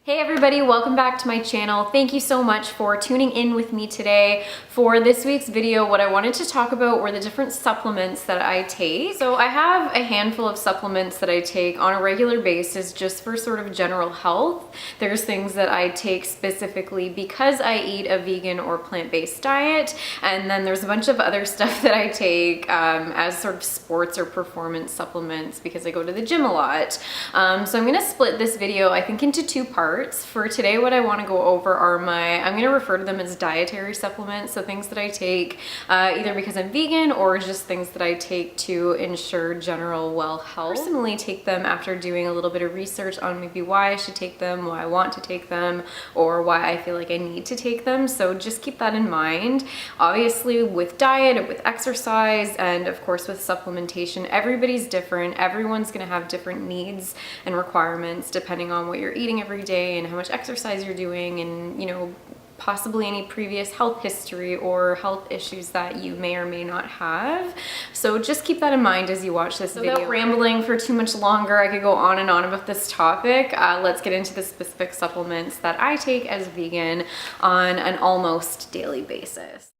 Hey everybody, welcome back to my channel. Thank you so much for tuning in with me today. For this week's video, what I wanted to talk about were the different supplements that I take. So I have a handful of supplements that I take on a regular basis just for sort of general health. There's things that I take specifically because I eat a vegan or plant-based diet, and then there's a bunch of other stuff that I take as sort of sports or performance supplements because I go to the gym a lot. So I'm gonna split this video, I think, into two parts. For today, what I want to go over are I'm going to refer to them as dietary supplements, so things that I take either because I'm vegan or just things that I take to ensure general well health. I personally take them after doing a little bit of research on maybe why I should take them, why I want to take them, or why I feel like I need to take them, so just keep that in mind. Obviously with diet, with exercise, and of course with supplementation, everybody's different. Everyone's going to have different needs and requirements depending on what you're eating every day and how much exercise you're doing, and possibly any previous health history or health issues that you may or may not have. So just keep that in mind as you watch this video. Without rambling for too much longer, I could go on and on about this topic. Let's get into the specific supplements that I take as vegan on an almost daily basis.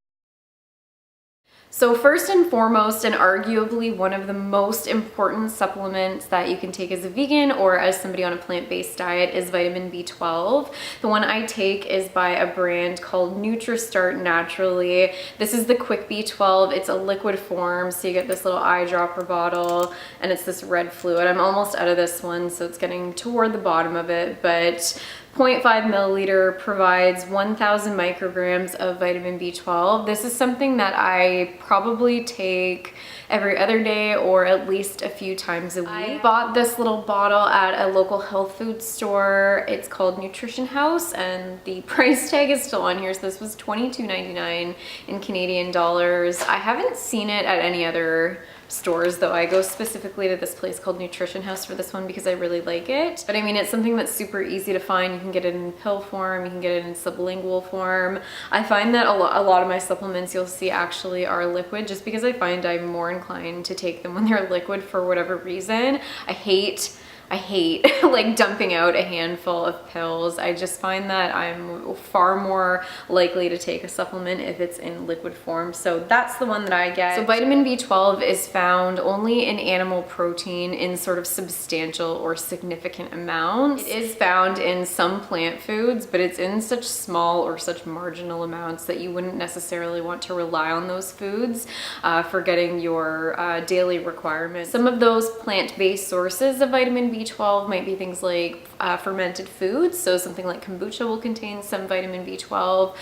So first and foremost, and arguably one of the most important supplements that you can take as a vegan or as somebody on a plant-based diet is vitamin B12. The one I take is by a brand called NutriStart Naturally. This is the Quick B12. It's a liquid form, so you get this little eyedropper bottle, and it's this red fluid. I'm almost out of this one, so it's getting toward the bottom of it, but 0.5 milliliter provides 1,000 micrograms of vitamin B12. This is something that I probably take every other day or at least a few times a week. I bought this little bottle at a local health food store. It's called Nutrition House, and the price tag is still on here. So this was $22.99 in Canadian dollars. I haven't seen it at any other stores though. I go specifically to this place called Nutrition House for this one because I really like it. But I mean, it's something that's super easy to find. You can get it in pill form, you can get it in sublingual form. I find that a lot of my supplements you'll see actually are liquid, just because I find I'm more inclined to take them when they're liquid for whatever reason. I hate like dumping out a handful of pills. I just find that I'm far more likely to take a supplement if it's in liquid form. So that's the one that I get. So vitamin B12 is found only in animal protein in sort of substantial or significant amounts. It is found in some plant foods, but it's in such small or such marginal amounts that you wouldn't necessarily want to rely on those foods for getting your daily requirements. Some of those plant-based sources of vitamin B12 might be things like fermented foods, so something like kombucha will contain some vitamin B12.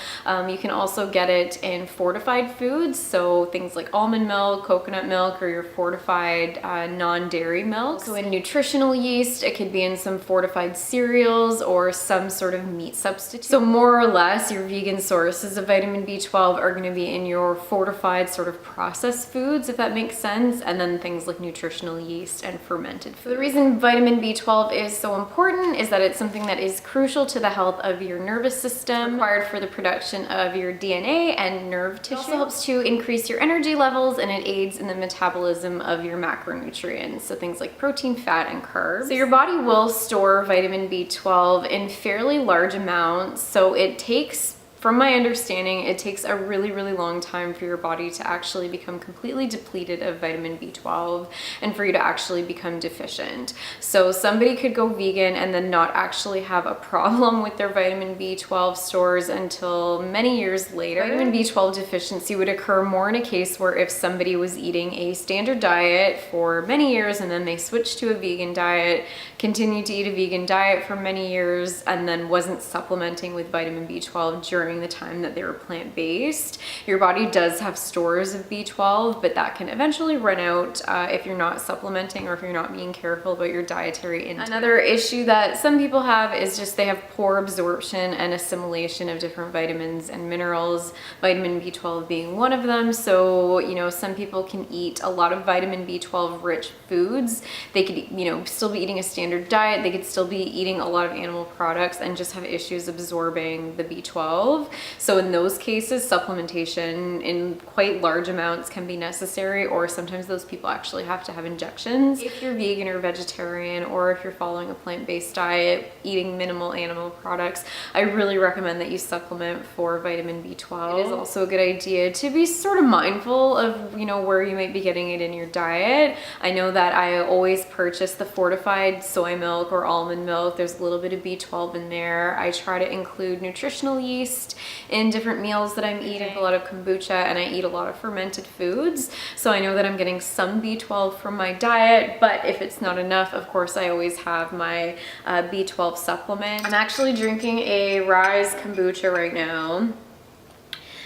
You can also get it in fortified foods, so things like almond milk, coconut milk, or your fortified non-dairy milk. So in nutritional yeast, it could be in some fortified cereals or some sort of meat substitute. So more or less, your vegan sources of vitamin B12 are going to be in your fortified sort of processed foods, if that makes sense, and then things like nutritional yeast and fermented foods. So the reason vitamin B12 is so important is that it's something that is crucial to the health of your nervous system, required for the production of your DNA and nerve tissue. It also helps to increase your energy levels, and it aids in the metabolism of your macronutrients, so things like protein, fat, and carbs. So your body will store vitamin B12 in fairly large amounts, so it takes, from my understanding, it takes a really long time for your body to actually become completely depleted of vitamin B12 and for you to actually become deficient. So somebody could go vegan and then not actually have a problem with their vitamin B12 stores until many years later. Vitamin B12 deficiency would occur more in a case where if somebody was eating a standard diet for many years and then they switched to a vegan diet, continued to eat a vegan diet for many years, and then wasn't supplementing with vitamin B12 during the time that they were plant-based. Your body does have stores of B12, but that can eventually run out if you're not supplementing or if you're not being careful about your dietary intake. Another issue that some people have is just they have poor absorption and assimilation of different vitamins and minerals, vitamin B12 being one of them. So, some people can eat a lot of vitamin B12 rich foods. They could, still be eating a standard diet. They could still be eating a lot of animal products and just have issues absorbing the B12. B12. So in those cases, supplementation in quite large amounts can be necessary, or sometimes those people actually have to have injections. If you're vegan or vegetarian, or if you're following a plant-based diet, eating minimal animal products, I really recommend that you supplement for vitamin B12. It is also a good idea to be sort of mindful of, you know, where you might be getting it in your diet. I know that I always purchase the fortified soy milk or almond milk. There's a little bit of B12 in there. I try to include nutritional yeast in different meals that I'm eating. I drink a lot of kombucha and I eat a lot of fermented foods. So I know that I'm getting some B12 from my diet, but if it's not enough, of course, I always have my B12 supplement. I'm actually drinking a Rise kombucha right now.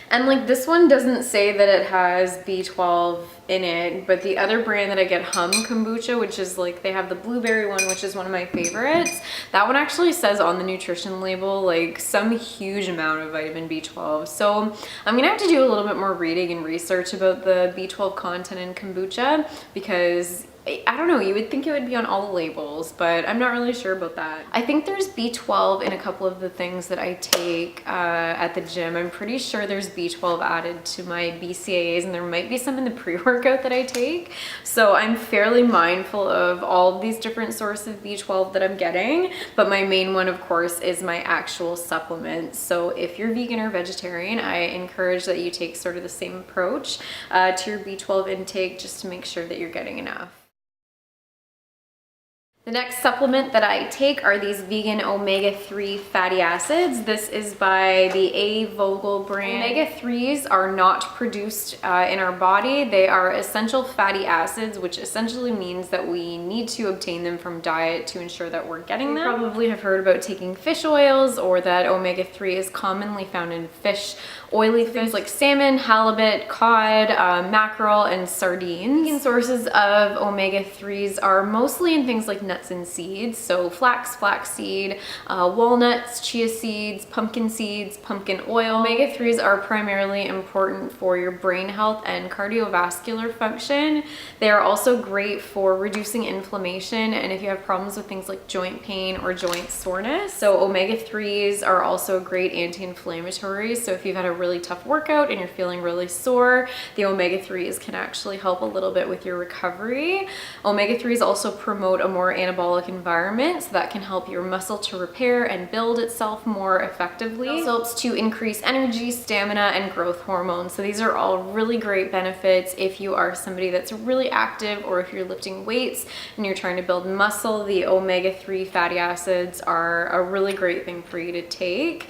And like this one doesn't say that it has B12 in it, but the other brand that I get, Hum Kombucha, which is like, they have the blueberry one, which is one of my favorites. That one actually says on the nutrition label like some huge amount of vitamin B12. So I'm gonna have to do a little bit more reading and research about the B12 content in kombucha, because I don't know, you would think it would be on all the labels, but I'm not really sure about that. I think there's B12 in a couple of the things that I take at the gym. I'm pretty sure there's B12 added to my BCAAs, and there might be some in the pre-workout that I take. So I'm fairly mindful of all of these different sources of B12 that I'm getting, but my main one, of course, is my actual supplement. So if you're vegan or vegetarian, I encourage that you take sort of the same approach to your B12 intake, just to make sure that you're getting enough. The next supplement that I take are these vegan omega-3 fatty acids. This is by the A. Vogel brand. Omega-3s are not produced in our body. They are essential fatty acids, which essentially means that we need to obtain them from diet to ensure that we're getting them. You probably have heard about taking fish oils, or that omega-3 is commonly found in fish, oily things like salmon, halibut, cod, mackerel, and sardines. Vegan sources of omega-3s are mostly in things like nuts and seeds, so flaxseed, walnuts, chia seeds, pumpkin oil. Omega-3s are primarily important for your brain health and cardiovascular function. They are also great for reducing inflammation, and if you have problems with things like joint pain or joint soreness. So omega-3s are also a great anti-inflammatory, so if you've had a really tough workout and you're feeling really sore, the omega-3s can actually help a little bit with your recovery. Omega-3s also promote a more anabolic environment, so that can help your muscle to repair and build itself more effectively. It also helps to increase energy, stamina, and growth hormones. So these are all really great benefits if you are somebody that's really active, or if you're lifting weights and you're trying to build muscle. The omega-3 fatty acids are a really great thing for you to take.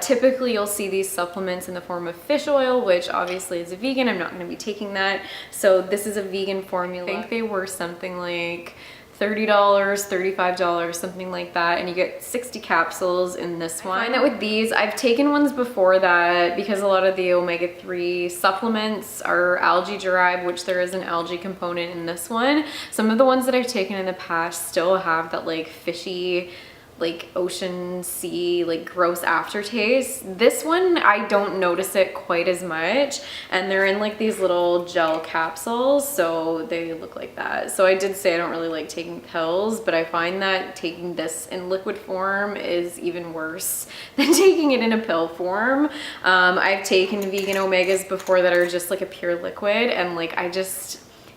Typically you'll see these supplements in the form of fish oil, which obviously is a vegan. I'm not going to be taking that. So this is a vegan formula. I think they were something like $30, $35, something like that, and you get 60 capsules in this one. I find that with these, I've taken ones before that, because a lot of the omega-3 supplements are algae derived, which there is an algae component in this one. Some of the ones that I've taken in the past still have that like fishy, like ocean sea, like gross aftertaste. This one, I don't notice it quite as much, and they're in like these little gel capsules, so they look like that. So I did say I don't really like taking pills, but I find that taking this in liquid form is even worse than taking it in a pill form. I've taken vegan omegas before that are just like a pure liquid, and like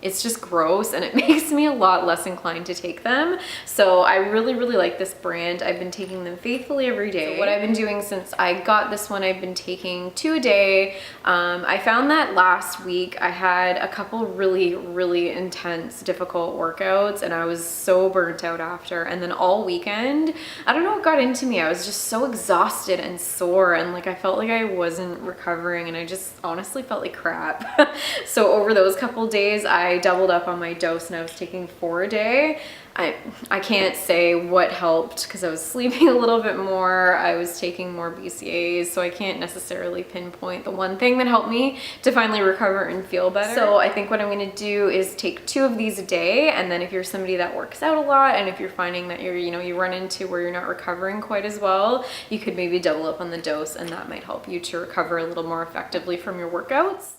it's just gross, and it makes me a lot less inclined to take them. So I really like this brand. I've been taking them faithfully every day. So what I've been doing since I got this one, I've been taking 2 a day. I found that last week I had a couple really intense, difficult workouts, and I was so burnt out after. And then all weekend, I don't know what got into me. I was just so exhausted and sore, and like I felt like I wasn't recovering, and I just honestly felt like crap. So over those couple days, I doubled up on my dose, and I was taking 4 a day. I can't say what helped, because I was sleeping a little bit more, I was taking more BCAAs, so I can't necessarily pinpoint the one thing that helped me to finally recover and feel better. So I think what I'm going to do is take 2 of these a day, and then if you're somebody that works out a lot, and if you're finding that you run into where you're not recovering quite as well, you could maybe double up on the dose, and that might help you to recover a little more effectively from your workouts.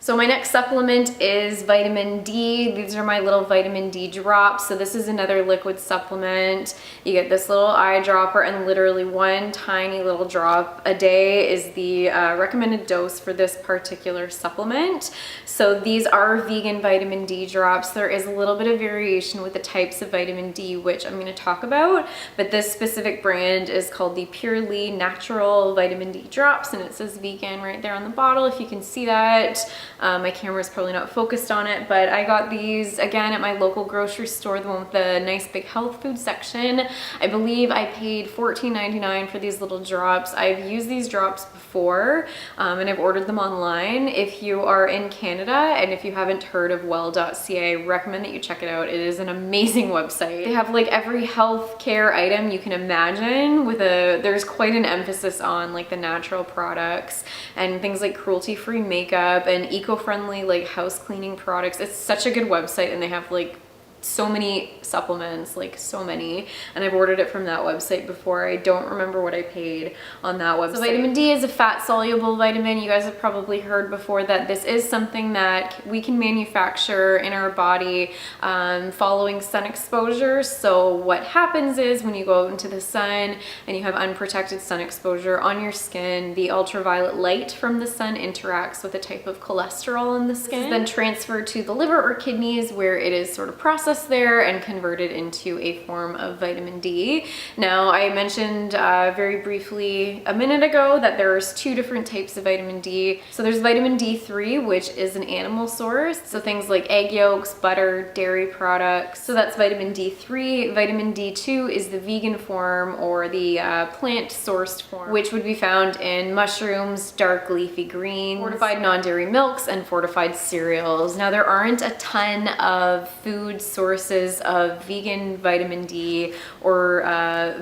So my next supplement is vitamin D. These are my little vitamin D drops. So this is another liquid supplement. You get this little eyedropper, and literally one tiny little drop a day is the recommended dose for this particular supplement. So these are vegan vitamin D drops. There is a little bit of variation with the types of vitamin D, which I'm going to talk about, but this specific brand is called the Purely Natural Vitamin D Drops, and it says vegan right there on the bottle, if you can see that. My camera's probably not focused on it, but I got these again at my local grocery store, the one with the nice big health food section. I believe I paid $14.99 for these little drops. I've used these drops before, and I've ordered them online. If you are in Canada and if you haven't heard of well.ca, I recommend that you check it out. It is an amazing website. They have like every health care item you can imagine, there's quite an emphasis on like the natural products and things like cruelty-free makeup and eco-friendly like house cleaning products. It's such a good website, and they have like so many supplements, like so many, and I've ordered it from that website before. I don't remember what I paid on that website. So vitamin D is a fat soluble vitamin. You guys have probably heard before that this is something that we can manufacture in our body following sun exposure. So what happens is when you go out into the sun and you have unprotected sun exposure on your skin, the ultraviolet light from the sun interacts with a type of cholesterol in the skin. This is then transferred to the liver or kidneys, where it is sort of processed there and converted into a form of vitamin D. Now, I mentioned very briefly a minute ago that there's two different types of vitamin D. So there's vitamin D3, which is an animal source. So things like egg yolks, butter, dairy products. So that's vitamin D3. Vitamin D2 is the vegan form, or the plant sourced form, which would be found in mushrooms, dark leafy greens, fortified non-dairy milks, and fortified cereals. Now, there aren't a ton of food sources of vegan vitamin D or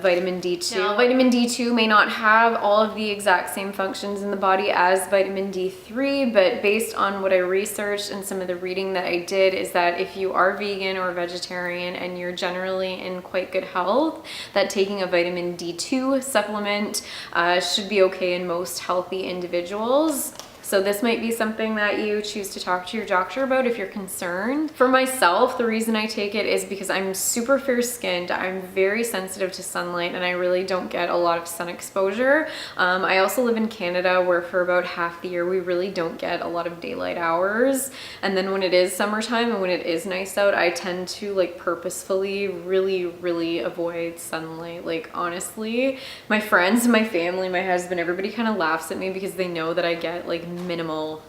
vitamin D2. Now, vitamin D2 may not have all of the exact same functions in the body as vitamin D3, but based on what I researched and some of the reading that I did, is that if you are vegan or vegetarian and you're generally in quite good health, that taking a vitamin D2 supplement should be okay in most healthy individuals. So this might be something that you choose to talk to your doctor about if you're concerned. For myself, the reason I take it is because I'm super fair skinned. I'm very sensitive to sunlight, and I really don't get a lot of sun exposure. I also live in Canada, where for about half the year we really don't get a lot of daylight hours. And then when it is summertime and when it is nice out, I tend to like purposefully really avoid sunlight. Like honestly, my friends, my family, my husband, everybody kind of laughs at me because they know that I get like minimal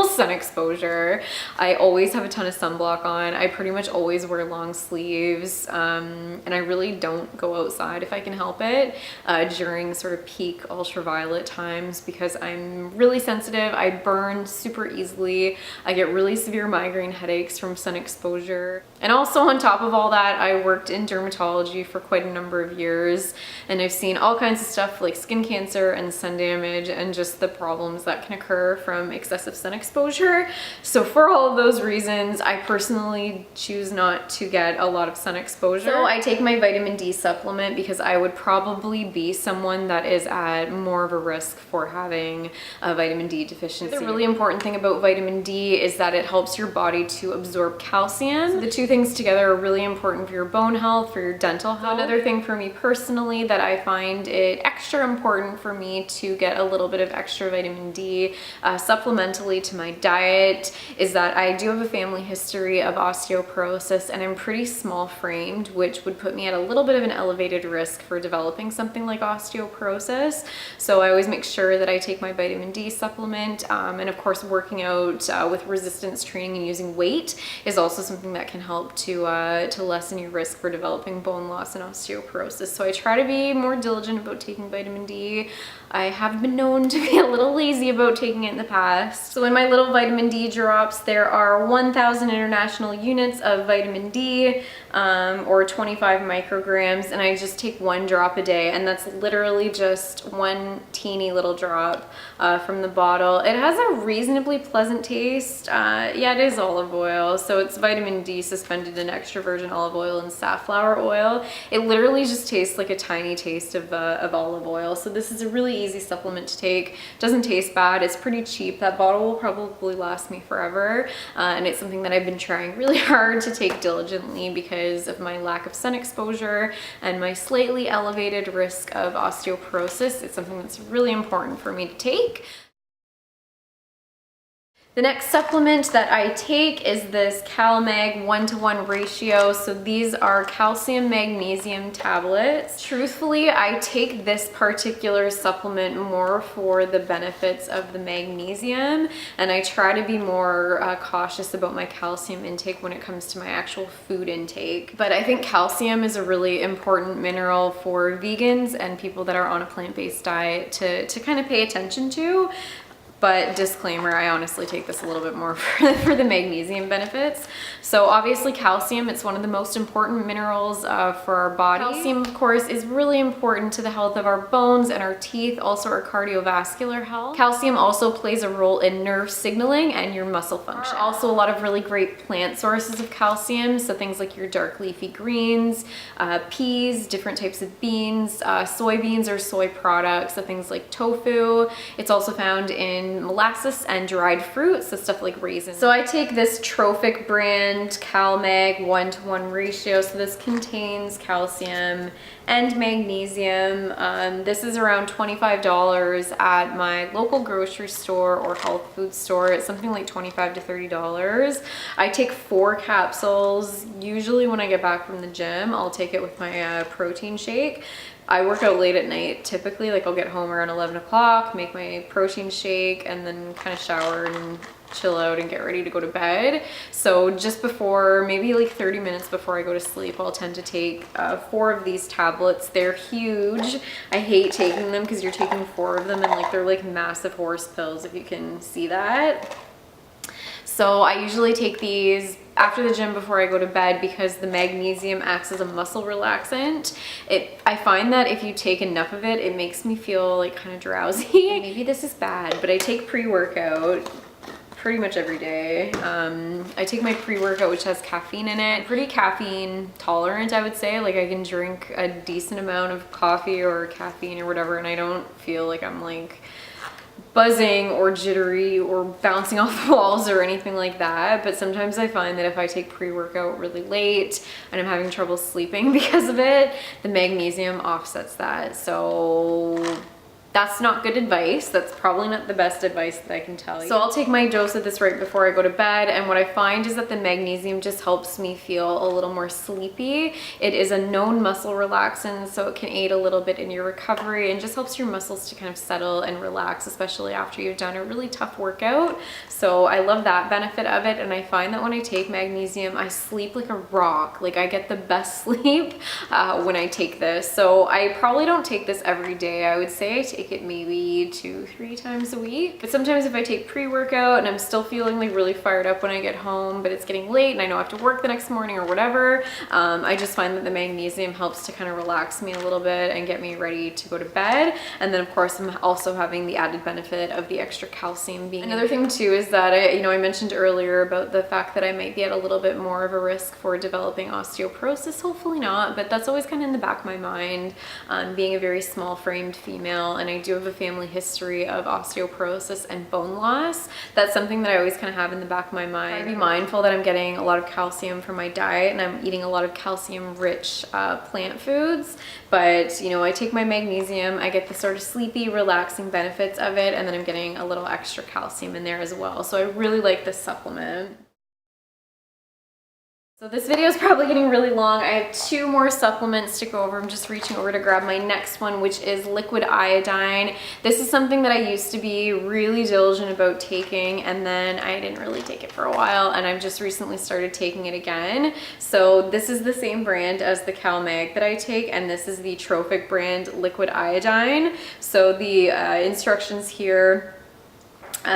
sun exposure. I always have a ton of sunblock on. I pretty much always wear long sleeves, and I really don't go outside if I can help it during sort of peak ultraviolet times, because I'm really sensitive. I burn super easily. I get really severe migraine headaches from sun exposure. And also on top of all that, I worked in dermatology for quite a number of years, and I've seen all kinds of stuff like skin cancer and sun damage and just the problems that can occur from excessive sun exposure. So for all of those reasons, I personally choose not to get a lot of sun exposure. So I take my vitamin D supplement because I would probably be someone that is at more of a risk for having a vitamin D deficiency. The really important thing about vitamin D is that it helps your body to absorb calcium. So the two things together are really important for your bone health, for your dental health. So another thing for me personally that I find it extra important for me to get a little bit of extra vitamin D supplementally to my diet is that I do have a family history of osteoporosis, and I'm pretty small framed, which would put me at a little bit of an elevated risk for developing something like osteoporosis. So I always make sure that I take my vitamin D supplement, and of course working out with resistance training and using weight is also something that can help to lessen your risk for developing bone loss and osteoporosis. So I try to be more diligent about taking vitamin D. I have been known to be a little lazy about taking it in the past. So in my little vitamin D drops, there are 1,000 international units of vitamin D, or 25 micrograms, and I just take one drop a day, and that's literally just one teeny little drop from the bottle. It has a reasonably pleasant taste. Yeah, it is olive oil, so it's vitamin D suspended in extra virgin olive oil and safflower oil. It literally just tastes like a tiny taste of olive oil. So this is a really easy supplement to take. Doesn't taste bad. It's pretty cheap. That bottle will probably last me forever. And it's something that I've been trying really hard to take diligently because of my lack of sun exposure and my slightly elevated risk of osteoporosis. It's something that's really important for me to take. The next supplement that I take is this CalMag 1-to-1 ratio. So these are calcium magnesium tablets. Truthfully, I take this particular supplement more for the benefits of the magnesium, and I try to be more cautious about my calcium intake when it comes to my actual food intake. But I think calcium is a really important mineral for vegans and people that are on a plant-based diet to kind of pay attention to. But disclaimer, I honestly take this a little bit more for the magnesium benefits. So obviously calcium, it's one of the most important minerals for our body. Calcium, of course, is really important to the health of our bones and our teeth, also our cardiovascular health. Calcium also plays a role in nerve signaling and your muscle function. There are also a lot of really great plant sources of calcium, so things like your dark leafy greens, peas, different types of beans, soybeans or soy products, so things like tofu. It's also found in molasses and dried fruits, so stuff like raisins. So I take this Trophic brand CalMag 1-to-1 ratio. So this contains calcium and magnesium. This is around $25 at my local grocery store or health food store. It's something like $25 to $30. I take 4 capsules. Usually when I get back from the gym, I'll take it with my protein shake. I work out late at night typically, like I'll get home around 11 o'clock, make my protein shake, and then kind of shower and chill out and get ready to go to bed. So just before, maybe like 30 minutes before I go to sleep, I'll tend to take 4 of these tablets. They're huge. I hate taking them because you're taking 4 of them and like they're like massive horse pills, if you can see that. So I usually take these after the gym before I go to bed because the magnesium acts as a muscle relaxant. I find that if you take enough of it, it makes me feel like kind of drowsy. Maybe this is bad, but I take pre-workout pretty much every day. I take my pre-workout, which has caffeine in it. I'm pretty caffeine tolerant, I would say. Like I can drink a decent amount of coffee or caffeine or whatever, and I don't feel like I'm like buzzing or jittery or bouncing off the walls or anything like that. But sometimes I find that if I take pre-workout really late and I'm having trouble sleeping because of it, the magnesium offsets that. So that's not good advice. That's probably not the best advice that I can tell you. So I'll take my dose of this right before I go to bed, and what I find is that the magnesium just helps me feel a little more sleepy. It is a known muscle relaxant, so it can aid a little bit in your recovery and just helps your muscles to kind of settle and relax, especially after you've done a really tough workout. So I love that benefit of it, and I find that when I take magnesium, I sleep like a rock. Like I get the best sleep when I take this. So I probably don't take this every day. I would say I take it maybe 2-3 times a week. But sometimes if I take pre-workout and I'm still feeling like really fired up when I get home, but it's getting late and I know I have to work the next morning or whatever, I just find that the magnesium helps to kind of relax me a little bit and get me ready to go to bed. And then of course I'm also having the added benefit of the extra calcium being another thing too is that I mentioned earlier about the fact that I might be at a little bit more of a risk for developing osteoporosis. Hopefully not, but that's always kind of in the back of my mind, being a very small framed female, and I do have a family history of osteoporosis and bone loss. That's something that I always kind of have in the back of my mind. I be mindful that I'm getting a lot of calcium from my diet and I'm eating a lot of calcium rich plant foods, but I take my magnesium, I get the sort of sleepy, relaxing benefits of it, and then I'm getting a little extra calcium in there as well. So I really like this supplement. So this video is probably getting really long. I have 2 more supplements to go over. I'm just reaching over to grab my next one, which is liquid iodine. This is something that I used to be really diligent about taking, and then I didn't really take it for a while, and I've just recently started taking it again. So this is the same brand as the CalMag that I take, and this is the Trophic brand liquid iodine. So the instructions here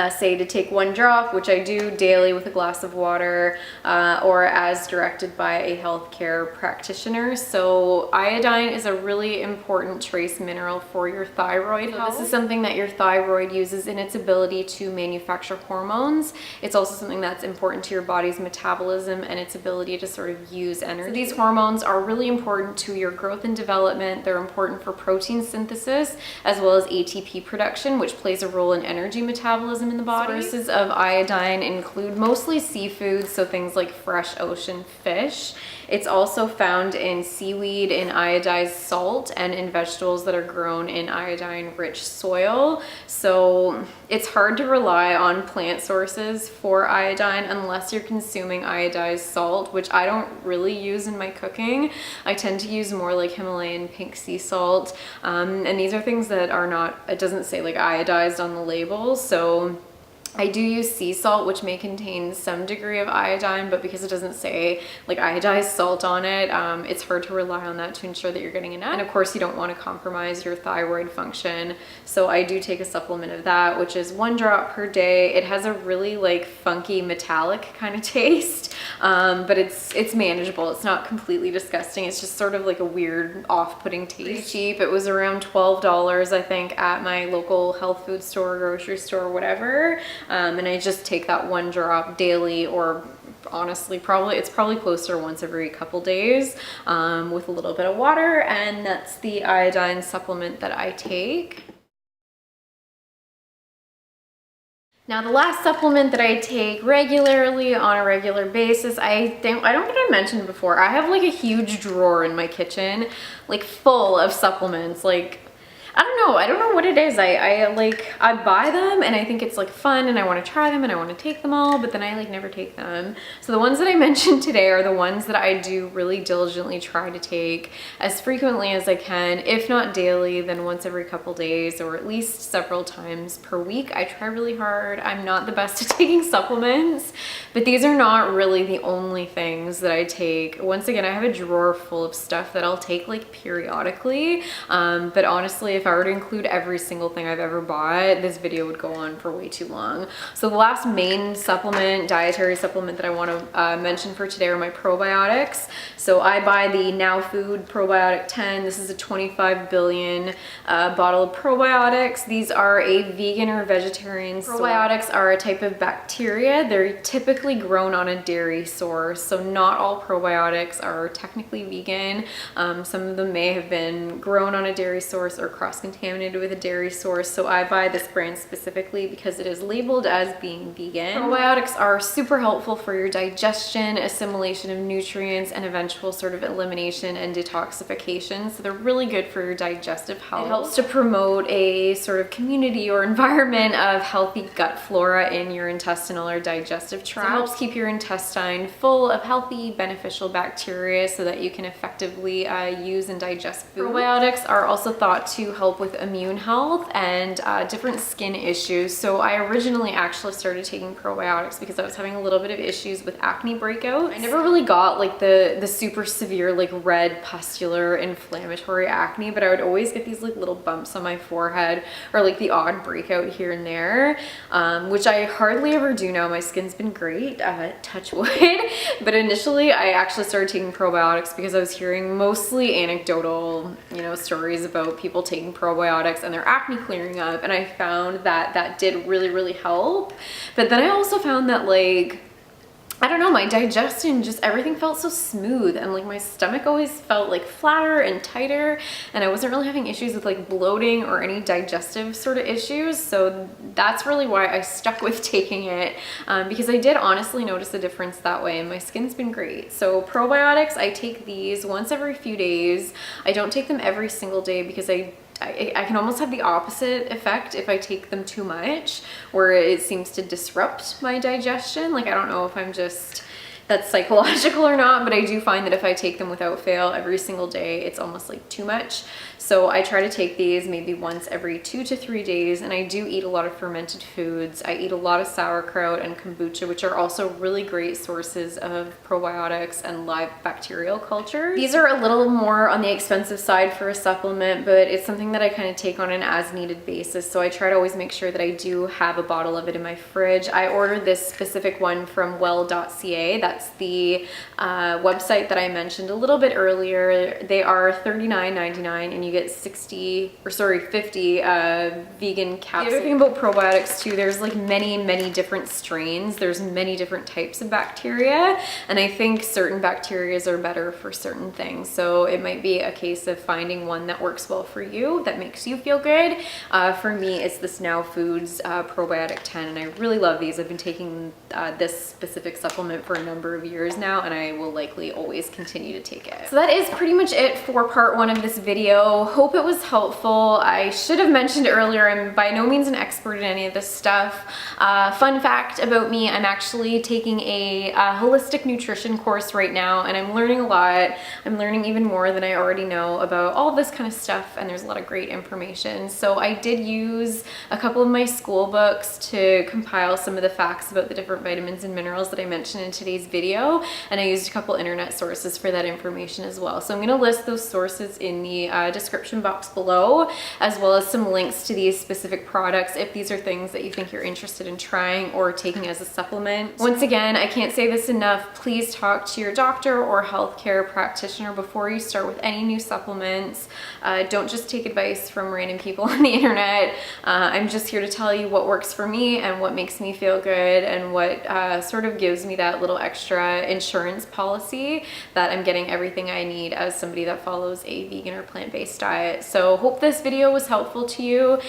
say to take 1 drop, which I do daily with a glass of water, or as directed by a healthcare practitioner. So iodine is a really important trace mineral for your thyroid health. This is something that your thyroid uses in its ability to manufacture hormones. It's also something that's important to your body's metabolism and its ability to sort of use energy. So these hormones are really important to your growth and development. They're important for protein synthesis as well as ATP production, which plays a role in energy metabolism. metabolism in the body. Sources of iodine include mostly seafood, so things like fresh ocean fish. It's also found in seaweed, in iodized salt, and in vegetables that are grown in iodine-rich soil. So it's hard to rely on plant sources for iodine unless you're consuming iodized salt, which I don't really use in my cooking. I tend to use more like Himalayan pink sea salt. And these are things that are not, it doesn't say like iodized on the label. So I do use sea salt, which may contain some degree of iodine, but because it doesn't say like iodized salt on it, it's hard to rely on that to ensure that you're getting enough. And of course, you don't want to compromise your thyroid function. So I do take a supplement of that, which is 1 drop per day. It has a really like funky metallic kind of taste, but it's manageable. It's not completely disgusting. It's just sort of like a weird off-putting taste. Pretty cheap. It was around $12, I think, at my local health food store, grocery store, whatever. And I just take that 1 drop daily, or honestly, it's probably closer once every couple days, with a little bit of water, and that's the iodine supplement that I take. Now, the last supplement that I take regularly on a regular basis, I don't think I mentioned before, I have like a huge drawer in my kitchen, like full of supplements. Like, I don't know what it is. I buy them and I think it's like fun and I want to try them and I want to take them all, but then I like never take them. So the ones that I mentioned today are the ones that I do really diligently try to take as frequently as I can, if not daily, then once every couple days, or at least several times per week. I try really hard. I'm not the best at taking supplements, but these are not really the only things that I take. Once again, I have a drawer full of stuff that I'll take like periodically, but honestly, if I were to include every single thing I've ever bought, this video would go on for way too long. So the last main dietary supplement that I want to mention for today are my probiotics. So I buy the Now Food Probiotic 10. This is a 25 billion bottle of probiotics. These are a vegan or vegetarian source. Probiotics are a type of bacteria. They're typically grown on a dairy source. So not all probiotics are technically vegan. Some of them may have been grown on a dairy source or cross-contaminated with a dairy source. So I buy this brand specifically because it is labeled as being vegan. Probiotics are super helpful for your digestion, assimilation of nutrients, and eventual sort of elimination and detoxification. So they're really good for your digestive health. It helps to promote a sort of community or environment of healthy gut flora in your intestinal or digestive tract. So it helps keep your intestine full of healthy, beneficial bacteria so that you can effectively use and digest food. Probiotics are also thought to help with immune health and different skin issues. So I originally actually started taking probiotics because I was having a little bit of issues with acne breakouts. I never really got like the super severe like red pustular inflammatory acne, but I would always get these like little bumps on my forehead or like the odd breakout here and there, which I hardly ever do now. My skin's been great, touch wood. But initially I actually started taking probiotics because I was hearing mostly anecdotal, stories about people taking probiotics and their acne clearing up, and I found that that did really help. But then I also found that like, I don't know, my digestion, just everything felt so smooth, and like my stomach always felt like flatter and tighter, and I wasn't really having issues with like bloating or any digestive sort of issues. So that's really why I stuck with taking it, because I did honestly notice a difference that way, and my skin's been great. So probiotics, I take these once every few days. I don't take them every single day because I can almost have the opposite effect if I take them too much, where it seems to disrupt my digestion. Like, I don't know if that's psychological or not, but I do find that if I take them without fail every single day, it's almost like too much. So I try to take these maybe once every 2 to 3 days, and I do eat a lot of fermented foods. I eat a lot of sauerkraut and kombucha, which are also really great sources of probiotics and live bacterial cultures. These are a little more on the expensive side for a supplement, but it's something that I kind of take on an as-needed basis. So I try to always make sure that I do have a bottle of it in my fridge. I ordered this specific one from well.ca. That's That's the website that I mentioned a little bit earlier. They are $39.99 and you get 50 vegan capsules. The other thing about probiotics too, there's like many different strains. There's many different types of bacteria, and I think certain bacterias are better for certain things. So it might be a case of finding one that works well for you, that makes you feel good. For me, it's this Now Foods Probiotic 10, and I really love these. I've been taking this specific supplement for a number of years now, and I will likely always continue to take it. So that is pretty much it for part 1 of this video. Hope it was helpful. I should have mentioned earlier, I'm by no means an expert in any of this stuff. Fun fact about me, I'm actually taking a holistic nutrition course right now, and I'm learning a lot. I'm learning even more than I already know about all this kind of stuff, and there's a lot of great information. So I did use a couple of my school books to compile some of the facts about the different vitamins and minerals that I mentioned in today's video, and I used a couple internet sources for that information as well. So I'm going to list those sources in the description box below, as well as some links to these specific products if these are things that you think you're interested in trying or taking as a supplement. Once again, I can't say this enough, please talk to your doctor or healthcare practitioner before you start with any new supplements. Don't just take advice from random people on the internet. I'm just here to tell you what works for me and what makes me feel good, and what sort of gives me that little extra insurance policy that I'm getting everything I need as somebody that follows a vegan or plant-based diet. So hope this video was helpful to you.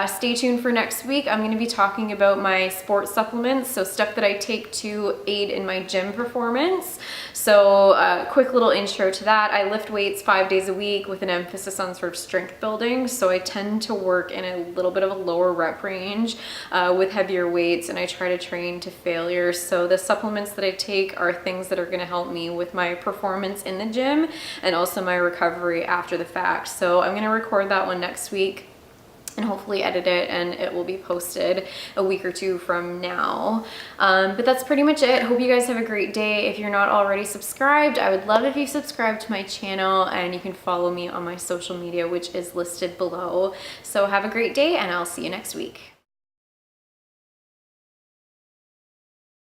Stay tuned for next week. I'm going to be talking about my sports supplements, so stuff that I take to aid in my gym performance. So quick little intro to that. I lift weights 5 days a week with an emphasis on sort of strength building, so I tend to work in a little bit of a lower rep range with heavier weights, and I try to train to failure. So the supplements that I take are things that are going to help me with my performance in the gym and also my recovery after the fact. So I'm going to record that one next week and hopefully edit it, and it will be posted a week or 2 from now. But that's pretty much it. Hope you guys have a great day. If you're not already subscribed, I would love if you subscribe to my channel, and you can follow me on my social media, which is listed below. So have a great day, and I'll see you next week.